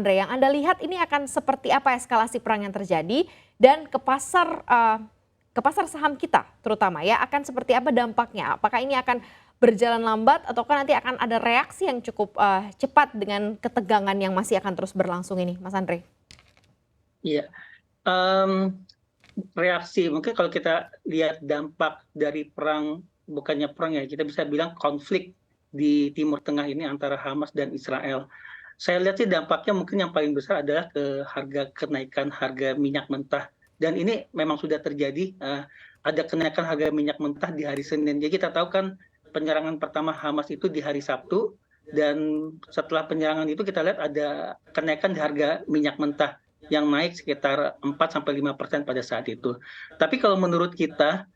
Andre, yang Anda lihat ini akan seperti apa eskalasi perang yang terjadi dan ke pasar saham kita terutama ya, akan seperti apa dampaknya? Apakah ini akan berjalan lambat ataukah nanti akan ada reaksi yang cukup cepat dengan ketegangan yang masih akan terus berlangsung ini, Mas Andre? Iya, reaksi mungkin kalau kita lihat dampak dari perang, bukannya perang ya, kita bisa bilang konflik di Timur Tengah ini antara Hamas dan Israel. Saya lihat sih dampaknya mungkin yang paling besar adalah kenaikan harga minyak mentah. Dan ini memang sudah terjadi, ada kenaikan harga minyak mentah di hari Senin. Jadi kita tahu kan penyerangan pertama Hamas itu di hari Sabtu, dan setelah penyerangan itu kita lihat ada kenaikan di harga minyak mentah yang naik sekitar 4-5% pada saat itu. Tapi kalau menurut kita,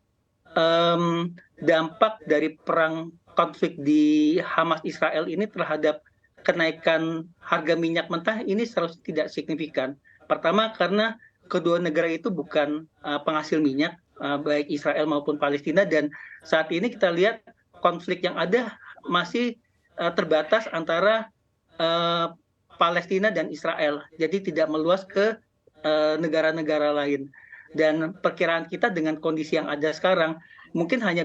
dampak dari perang konflik di Hamas Israel ini terhadap kenaikan harga minyak mentah ini seharusnya tidak signifikan. Pertama karena kedua negara itu bukan penghasil minyak, baik Israel maupun Palestina, dan saat ini kita lihat konflik yang ada masih terbatas antara Palestina dan Israel, jadi tidak meluas ke negara-negara lain. Dan perkiraan kita dengan kondisi yang ada sekarang mungkin hanya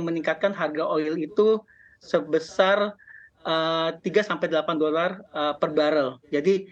meningkatkan harga oil itu sebesar 3-8 dolar per barrel. Jadi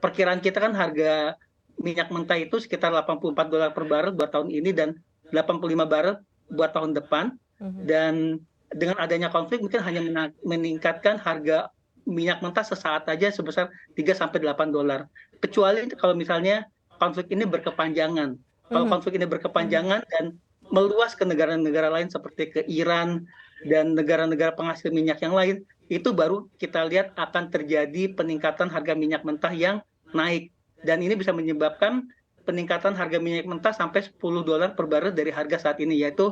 perkiraan kita kan harga minyak mentah itu sekitar 84 dolar per barrel buat tahun ini dan 85 barrel buat tahun depan. Dan dengan adanya konflik mungkin hanya meningkatkan harga minyak mentah sesaat aja sebesar 3-8 dolar. Kecuali kalau misalnya konflik ini berkepanjangan. Kalau konflik ini berkepanjangan dan meluas ke negara-negara lain seperti ke Iran dan negara-negara penghasil minyak yang lain, itu baru kita lihat akan terjadi peningkatan harga minyak mentah yang naik. Dan ini bisa menyebabkan peningkatan harga minyak mentah sampai 10 dolar per barrel dari harga saat ini, yaitu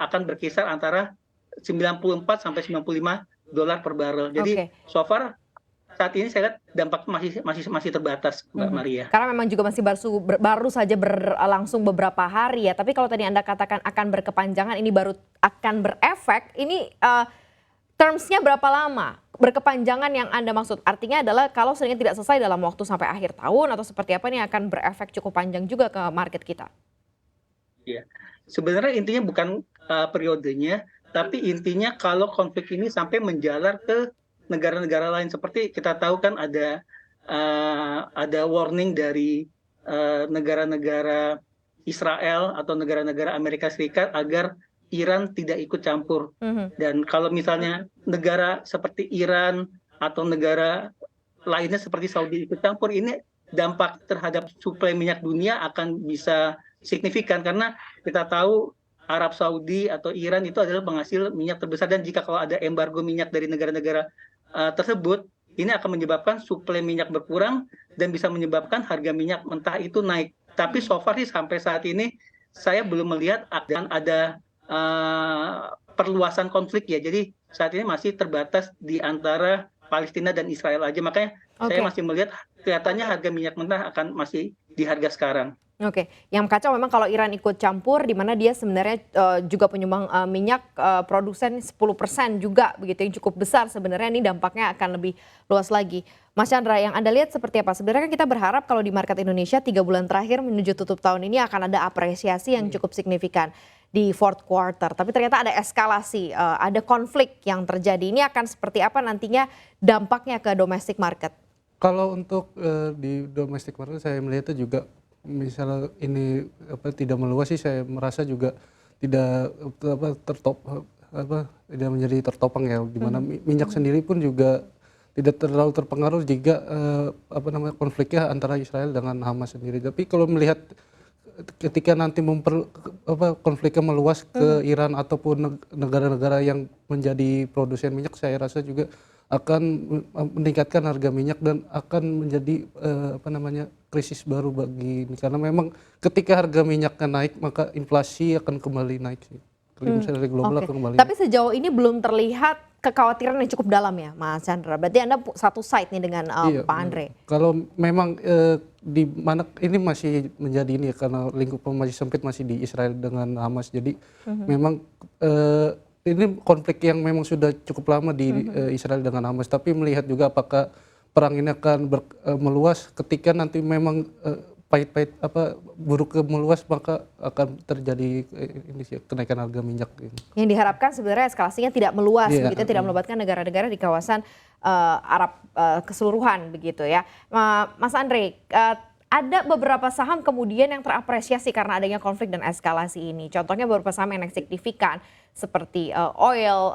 akan berkisar antara 94-95 dolar per barrel. Jadi so far saat ini saya lihat dampaknya masih terbatas, Mbak Maria. Karena memang juga masih baru saja berlangsung beberapa hari ya. Tapi kalau tadi Anda katakan akan berkepanjangan, ini baru akan berefek. Ini termsnya berapa lama? Berkepanjangan yang Anda maksud artinya adalah kalau seandainya tidak selesai dalam waktu sampai akhir tahun atau seperti apa, ini akan berefek cukup panjang juga ke market kita. Iya, sebenarnya intinya bukan periodenya, tapi intinya kalau konflik ini sampai menjalar ke negara-negara lain, seperti kita tahu kan ada warning dari negara-negara Israel atau negara-negara Amerika Serikat agar Iran tidak ikut campur. Dan kalau misalnya negara seperti Iran atau negara lainnya seperti Saudi ikut campur, ini dampak terhadap suplai minyak dunia akan bisa signifikan, karena kita tahu Arab Saudi atau Iran itu adalah penghasil minyak terbesar, dan jika kalau ada embargo minyak dari negara-negara tersebut, ini akan menyebabkan suplai minyak berkurang dan bisa menyebabkan harga minyak mentah itu naik. Tapi so far sih sampai saat ini saya belum melihat akan ada perluasan konflik ya. Jadi saat ini masih terbatas di antara Palestina dan Israel aja. Makanya saya masih melihat kelihatannya harga minyak mentah akan masih di harga sekarang. Oke, yang kacau memang kalau Iran ikut campur, di mana dia sebenarnya juga penyumbang minyak produsen 10% juga begitu, yang cukup besar sebenarnya. Ini dampaknya akan lebih luas lagi. Mas Chandra, yang Anda lihat seperti apa? Sebenarnya kan kita berharap kalau di market Indonesia 3 bulan terakhir menuju tutup tahun ini akan ada apresiasi yang cukup signifikan di fourth quarter. Tapi ternyata ada eskalasi, ada konflik yang terjadi. Ini akan seperti apa nantinya dampaknya ke domestic market? Kalau untuk di domestic market saya melihatnya juga, misalnya ini tidak meluas sih, saya merasa juga tidak tidak menjadi tertopang ya, dimana minyak sendiri pun juga tidak terlalu terpengaruh jika konfliknya antara Israel dengan Hamas sendiri. Tapi kalau melihat ketika nanti konfliknya meluas ke Iran ataupun negara-negara yang menjadi produsen minyak, saya rasa juga akan meningkatkan harga minyak dan akan menjadi krisis baru bagi ini, karena memang ketika harga minyaknya naik maka inflasi akan kembali naik sih. Dari global akan kembali. Tapi sejauh ini belum terlihat kekhawatiran yang cukup dalam ya, Mas Chandra. Berarti Anda satu side nih dengan Pak Andre. Kalau memang di mana ini masih menjadi ini ya, karena lingkup masih sempit, masih di Israel dengan Hamas. Jadi memang ini konflik yang memang sudah cukup lama di Israel dengan Hamas. Tapi melihat juga apakah perang ini akan meluas. Ketika nanti memang pahit-pahit buruk meluas, maka akan terjadi ini sih, kenaikan harga minyak ini. Yang diharapkan sebenarnya eskalasinya tidak meluas, Iya, begitu, tidak melibatkan negara-negara di kawasan Arab keseluruhan begitu ya. Mas Andre, ada beberapa saham kemudian yang terapresiasi karena adanya konflik dan eskalasi ini. Contohnya beberapa saham yang signifikan seperti oil,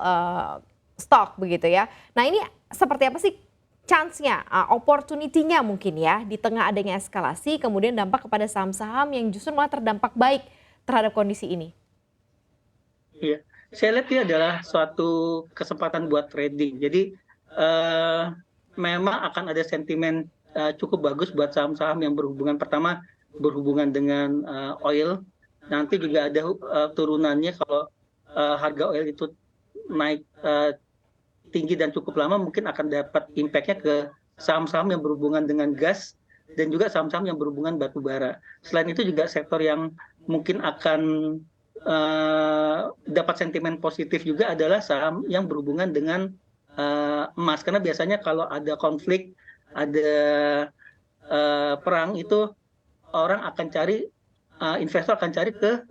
stock begitu ya. Nah ini seperti apa sih chance-nya, opportunity-nya mungkin ya di tengah adanya eskalasi kemudian dampak kepada saham-saham yang justru malah terdampak baik terhadap kondisi ini? Iya, saya lihat ini adalah suatu kesempatan buat trading. Jadi memang akan ada sentimen cukup bagus buat saham-saham yang berhubungan dengan oil. Nanti juga ada turunannya kalau harga oil itu naik tinggi dan cukup lama, mungkin akan dapat impact-nya ke saham-saham yang berhubungan dengan gas dan juga saham-saham yang berhubungan batu bara. Selain itu juga sektor yang mungkin akan dapat sentimen positif juga adalah saham yang berhubungan dengan emas, karena biasanya kalau ada konflik, ada perang itu orang akan cari, investor akan cari ke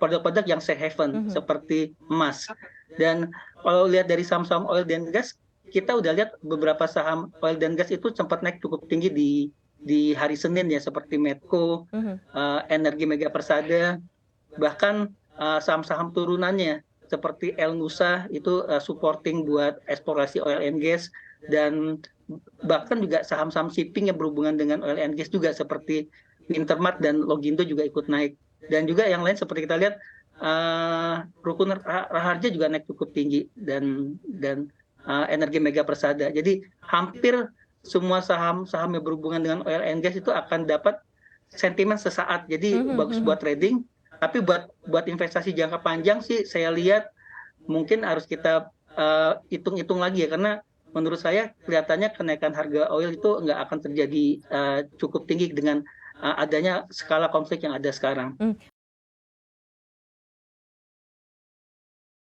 produk-produk yang safe haven seperti emas. Dan kalau lihat dari saham-saham oil dan gas, kita udah lihat beberapa saham oil dan gas itu sempat naik cukup tinggi di hari Senin ya, seperti Medco, Energi Mega Persada, bahkan saham-saham turunannya seperti El Nusa itu supporting buat eksplorasi oil and gas, dan bahkan juga saham-saham shipping yang berhubungan dengan oil and gas juga seperti Wintermart dan Logindo juga ikut naik. Dan juga yang lain seperti kita lihat Rukun Raharja juga naik cukup tinggi, dan Energi Mega Persada. Jadi hampir semua saham-saham yang berhubungan dengan oil and gas itu akan dapat sentimen sesaat. Jadi bagus buat trading, tapi buat investasi jangka panjang sih saya lihat mungkin harus kita hitung-hitung lagi ya, karena menurut saya kelihatannya kenaikan harga oil itu nggak akan terjadi cukup tinggi dengan adanya skala konflik yang ada sekarang.